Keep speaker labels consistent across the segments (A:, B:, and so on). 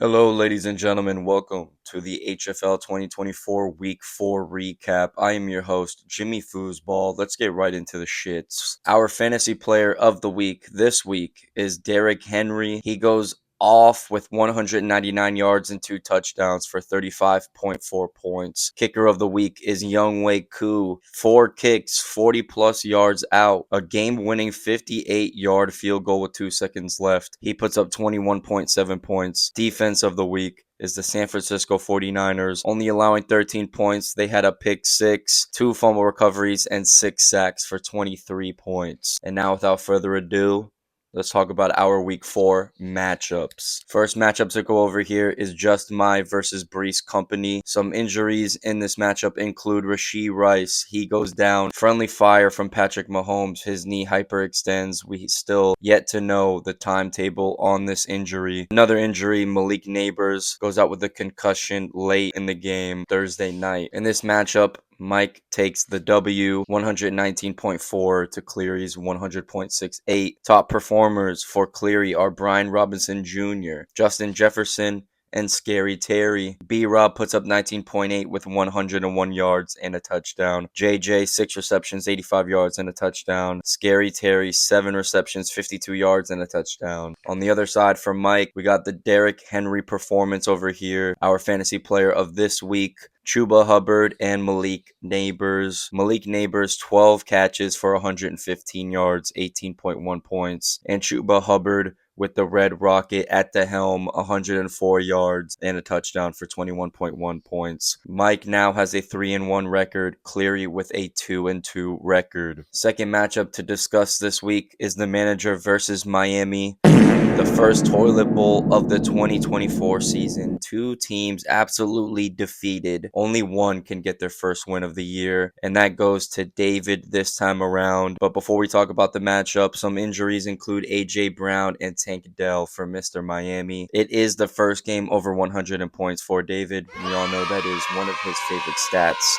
A: Hello, ladies and gentlemen. Welcome to the HFL 2024 Week 4 recap. I am your host, Jimmy Foosball. Let's get right into the shits. Our fantasy player of the week this week is Derrick Henry. He goes off with 199 yards and 2 touchdowns for 35.4 points. Kicker of the week is Younghoe Koo. 4 kicks, 40 plus yards out. A game-winning 58-yard field goal with 2 seconds left. He puts up 21.7 points. Defense of the week is the San Francisco 49ers, only allowing 13 points. They had a pick six, 2 fumble recoveries, and 6 sacks for 23 points. And now, without further ado, let's talk about our Week 4 matchups. First matchup to go over here is Just My versus Brees Company. Some injuries in this matchup include Rashee Rice. He goes down. Friendly fire from Patrick Mahomes. His knee hyperextends. We still yet to know the timetable on this injury. Another injury, Malik Neighbors goes out with a concussion late in the game Thursday night. In this matchup, Mike takes the W, 119.4 to Cleary's 100.68. Top performers for Cleary are Brian Robinson Jr., Justin Jefferson, and Scary Terry. B-Rob puts up 19.8 with 101 yards and a touchdown. JJ, 6 receptions, 85 yards and a touchdown. Scary Terry, 7 receptions, 52 yards and a touchdown. On the other side for Mike, we got the Derrick Henry performance over here. Our fantasy player of this week, Chuba Hubbard and Malik Neighbors. Malik Neighbors, 12 catches for 115 yards, 18.1 points. And Chuba Hubbard with the Red Rocket at the helm, 104 yards and a touchdown for 21.1 points. Mike now has a 3-1 record, Cleary with a 2-2 record. Second matchup to discuss this week is the Manager versus Miami. The first toilet bowl of the 2024 season. 2 teams absolutely defeated. Only one can get their first win of the year, and that goes to David this time around. But before we talk about the matchup, some injuries include A.J. Brown and Tank Dell for Mr. Miami. It is the first game over 100 points for David. We all know that is one of his favorite stats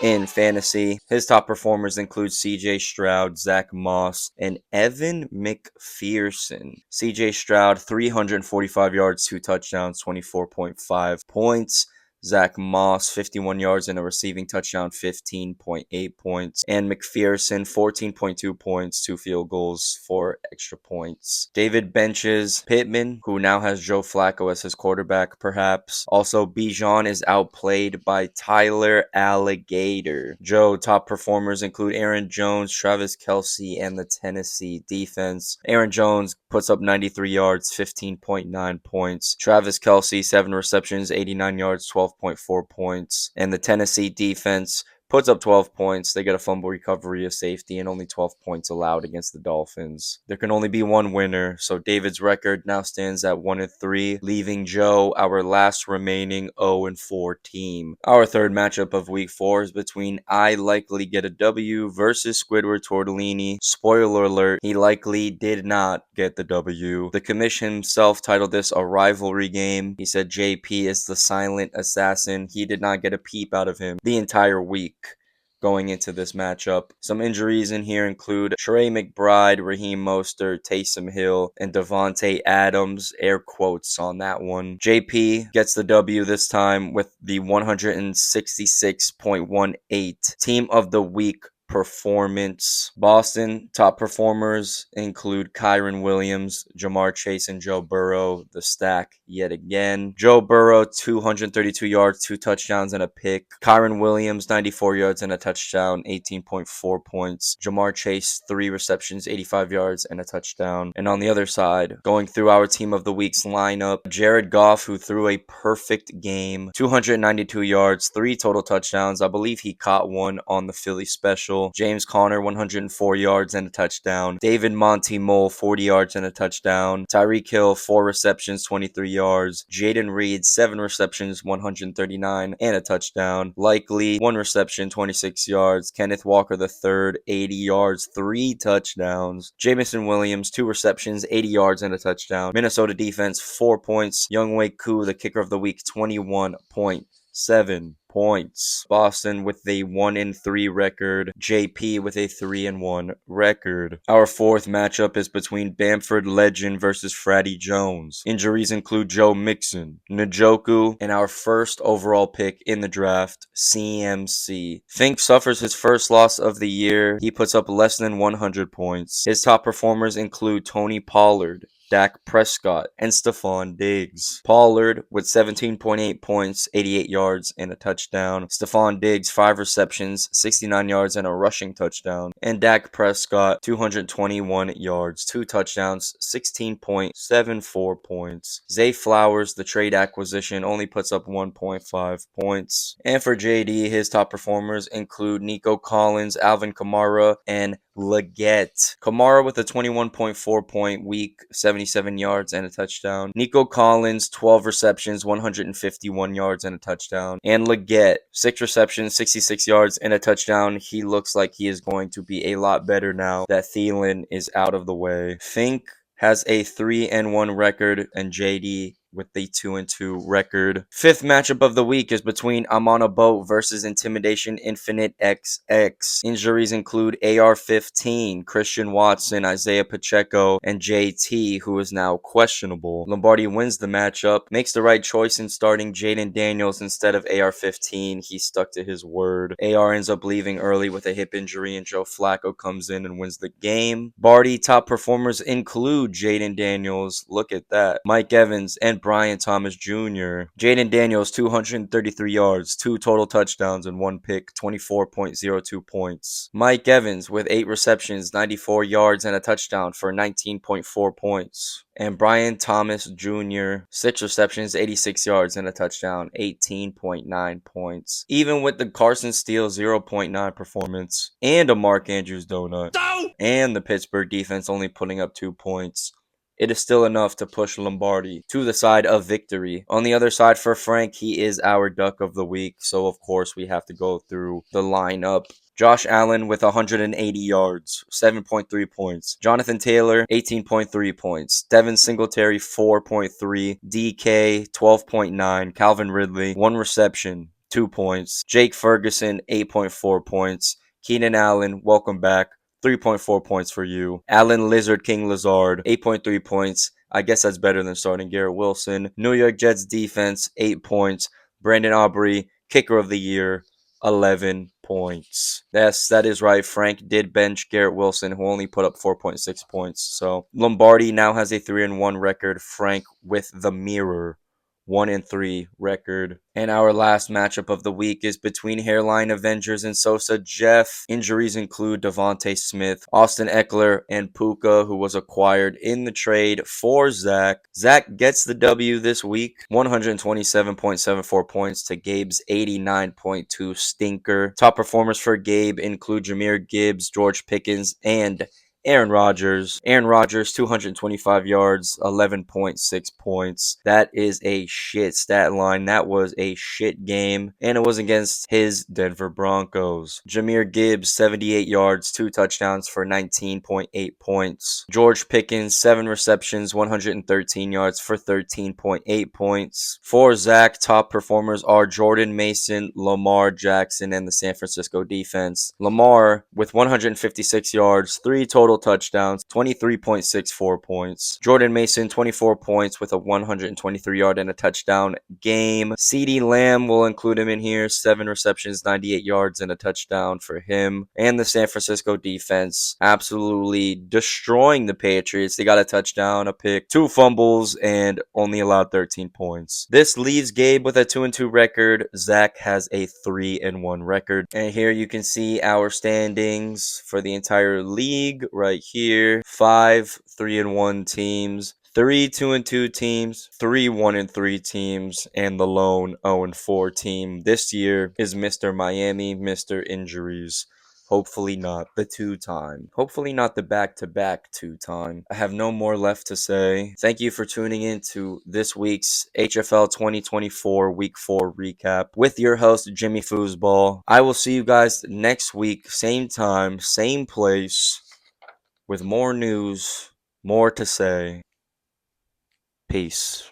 A: in fantasy. His top performers include CJ Stroud, Zach Moss, and Evan McPherson. CJ Stroud, 345 yards, 2 touchdowns, 24.5 points. Zach Moss, 51 yards and a receiving touchdown, 15.8 points. And McPherson, 14.2 points, 2 field goals, 4 extra points. David benches Pittman, who now has Joe Flacco as his quarterback, perhaps. Also, Bijan is outplayed by Tyler Alligator. Joe top performers include Aaron Jones, Travis Kelce, and the Tennessee defense. Aaron Jones puts up 93 yards, 15.9 points. Travis Kelce, 7 receptions, 89 yards, 12.4 points. And the Tennessee defense puts up 12 points. They get a fumble recovery, a safety, and only 12 points allowed against the Dolphins. There can only be one winner, so David's record now stands at 1-3, leaving Joe our last remaining 0-4 team. Our third matchup of Week 4 is between I Likely Get a W versus Squidward Tortellini. Spoiler alert, he likely did not get the W. The commission himself titled this a rivalry game. He said JP is the silent assassin. He did not get a peep out of him the entire week going into this matchup. Some injuries in here include Trey McBride, Raheem Mostert, Taysom Hill, and Devontae Adams. Air quotes on that one. JP gets the W this time with the 166.18 Team of the Week performance. Boston top performers include Kyron Williams, Jamar Chase, and Joe Burrow. The stack yet again. Joe Burrow, 232 yards, 2 touchdowns, and a pick. Kyron Williams, 94 yards and a touchdown, 18.4 points. Jamar Chase, 3 receptions, 85 yards, and a touchdown. And on the other side, going through our Team of the Week's lineup, Jared Goff, who threw a perfect game, 292 yards, 3 total touchdowns. I believe he caught one on the Philly special. James Conner, 104 yards and a touchdown. David Monty Mole, 40 yards and a touchdown. Tyreek Hill, 4 receptions, 23 yards. Jaden Reed, 7 receptions, 139 and a touchdown. Likely, 1 reception, 26 yards. Kenneth Walker III, 80 yards, 3 touchdowns. Jamison Williams, 2 receptions, 80 yards and a touchdown. Minnesota defense, 4 points. Younghoe Koo, the kicker of the week, 21.7 points. Boston with a 1-3 record. JP with a 3-1 record. Our fourth matchup is between Bamford Legend versus Fratty Jones. Injuries include Joe Mixon, Njoku, and our first overall pick in the draft, CMC. Fink suffers his first loss of the year. He puts up less than 100 points. His top performers include Tony Pollard, Dak Prescott, and Stephon Diggs. Pollard with 17.8 points, 88 yards, and a touchdown. Stephon Diggs, 5 receptions, 69 yards, and a rushing touchdown. And Dak Prescott, 221 yards, 2 touchdowns, 16.74 points. Zay Flowers, the trade acquisition, only puts up 1.5 points. And for JD, his top performers include Nico Collins, Alvin Kamara, and Leggett. Kamara with a 21.4 point week, 77 yards and a touchdown. Nico Collins, 12 receptions, 151 yards and a touchdown. And Leggett, 6 receptions, 66 yards and a touchdown. He looks like he is going to be a lot better now that Thielen is out of the way. Fink has a 3-1 record, and JD with the 2-2 record. Fifth matchup of the week is between I'm on a Boat versus Intimidation Infinite XX. Injuries include AR-15, Christian Watson, Isaiah Pacheco, and JT, who is now questionable. Lombardi wins the matchup, makes the right choice in starting Jaden Daniels instead of AR-15. He stuck to his word. AR ends up leaving early with a hip injury, and Joe Flacco comes in and wins the game. Barty top performers include Jaden Daniels, look at that, Mike Evans, and Brian Thomas Jr. Jaden Daniels, 233 yards, 2 total touchdowns, and 1 pick, 24.02 points. Mike Evans with 8 receptions, 94 yards, and a touchdown for 19.4 points. And Brian Thomas Jr., 6 receptions, 86 yards, and a touchdown, 18.9 points. Even with the Carson Steele 0.9 performance, and a Mark Andrews donut, and the Pittsburgh defense only putting up 2 points, it is still enough to push Lombardi to the side of victory. On the other side for Frank, he is our duck of the week, so of course we have to go through the lineup. Josh Allen with 180 yards, 7.3 points. Jonathan Taylor, 18.3 points. Devin Singletary, 4.3. DK, 12.9. Calvin Ridley, 1 reception, 2 points. Jake Ferguson, 8.4 points. Keenan Allen, welcome back, 3.4 points for you. Allen Lizard King Lazard, 8.3 points. I guess that's better than starting Garrett Wilson. New York Jets defense, 8 points. Brandon Aubrey, kicker of the year, 11 points. Yes, that is right. Frank did bench Garrett Wilson, who only put up 4.6 points. So Lombardi now has a 3-1 record. Frank with the mirror, 1-3 record. And our last matchup of the week is between Hairline Avengers and Sosa Jeff. Injuries include Devontae Smith, Austin Eckler, and Puka, who was acquired in the trade for Zach. Zach gets the W this week, 127.74 points to Gabe's 89.2 stinker. Top performers for Gabe include Jahmyr Gibbs, George Pickens, and Aaron Rodgers. Aaron Rodgers, 225 yards, 11.6 points. That is a shit stat line. That was a shit game, and it was against his Denver Broncos. Jahmyr Gibbs, 78 yards, 2 touchdowns for 19.8 points. George Pickens, 7 receptions, 113 yards for 13.8 points. For Zach, top performers are Jordan Mason, Lamar Jackson, and the San Francisco defense. Lamar with 156 yards, 3 total touchdowns, 23.64 points. Jordan Mason, 24 points with a 123 yard and a touchdown game. CeeDee Lamb, will include him in here, 7 receptions, 98 yards and a touchdown for him. And the San Francisco defense absolutely destroying the Patriots. They got a touchdown, a pick, 2 fumbles, and only allowed 13 points. This leaves Gabe with a 2-2 record. Zach has a 3-1 record. And here you can see our standings for the entire league right here. 5 3-1 teams, 3 2-2 teams, 3 1-3 teams, and the lone 0-4 team this year is Mr. Miami, Mr. Injuries. Hopefully not the 2-time. Hopefully not the back-to-back 2-time. I have no more left to say. Thank you for tuning in to this week's HFL 2024 Week 4 recap with your host, Jimmy Foosball. I will see you guys next week, same time, same place, with more news, more to say. Peace.